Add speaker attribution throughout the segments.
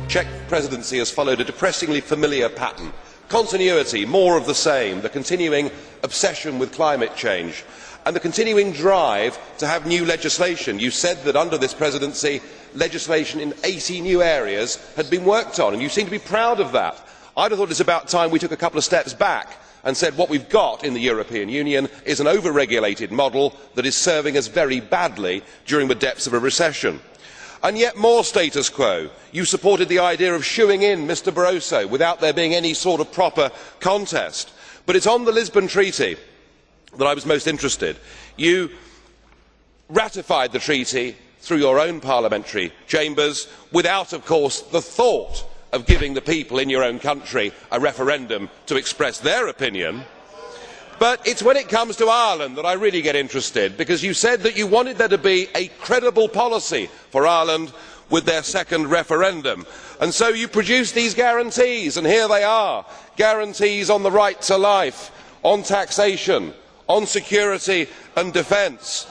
Speaker 1: Czech presidency has followed a depressingly familiar pattern. Continuity, more of the same, the continuing obsession with climate change and the continuing drive to have new legislation. You said that under this presidency legislation in 80 new areas had been worked on, and you seem to be proud of that. I would have thought it was about time we took a couple of steps back and said what we have got in the European Union is an over-regulated model that is serving us very badly during the depths of a recession. And yet more status quo. You supported the idea of shooing in Mr Barroso without there being any sort of proper contest. But it is on the Lisbon Treaty that I was most interested. You ratified the treaty through your own parliamentary chambers without, of course, the thought of giving the people in your own country a referendum to express their opinion. But it is when it comes to Ireland that I really get interested, because you said that you wanted there to be a credible policy for Ireland with their second referendum. And so you produced these guarantees, and here they are. Guarantees on the right to life, on taxation, on security and defence.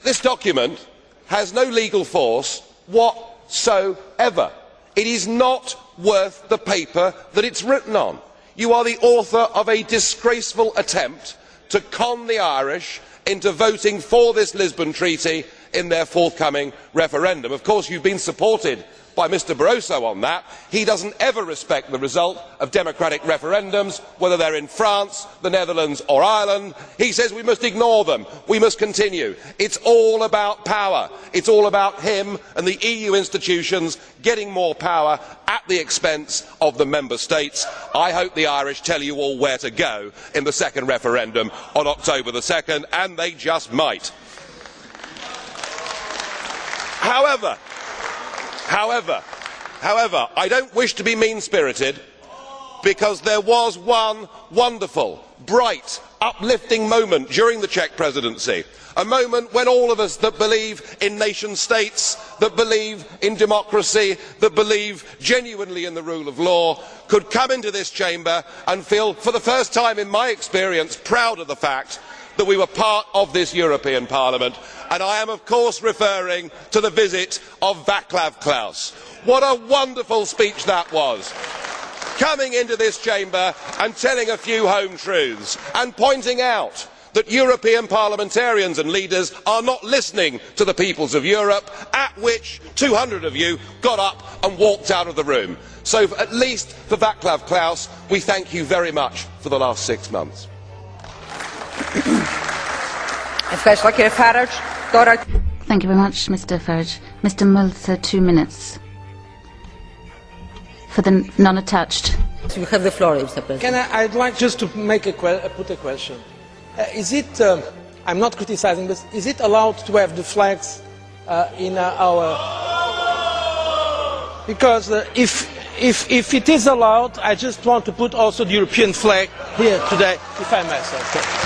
Speaker 1: This document has no legal force whatsoever. It is not worth the paper that it is written on. You are the author of a disgraceful attempt to con the Irish into voting for this Lisbon Treaty in their forthcoming referendum. Of course, you have been supported by Mr Barroso on that. He does not ever respect the result of democratic referendums, whether they are in France, the Netherlands or Ireland. He says we must ignore them, we must continue. It is all about power. It is all about him and the EU institutions getting more power at the expense of the member states. I hope the Irish tell you all where to go in the second referendum on October the 2nd, and they just might. However, I do not wish to be mean-spirited, because there was one wonderful, bright, uplifting moment during the Czech presidency, a moment when all of us that believe in nation states, that believe in democracy, that believe genuinely in the rule of law, could come into this chamber and feel, for the first time in my experience, proud of the fact that we were part of this European Parliament. And I am of course referring to the visit of Václav Klaus. What a wonderful speech that was, coming into this chamber and telling a few home truths and pointing out that European parliamentarians and leaders are not listening to the peoples of Europe, at which 200 of you got up and walked out of the room. So at least for Václav Klaus, we thank you very much for the last 6 months.
Speaker 2: Thank you very much, Mr Farage. Mr Mulzer, 2 minutes. For the non-attached.
Speaker 3: You have the floor, Mr President.
Speaker 4: I'd like just to put a question. Is it, I'm not criticizing, but is it allowed to have the flags in our... Because if it is allowed, I just want to put also the European flag here today, if I may say.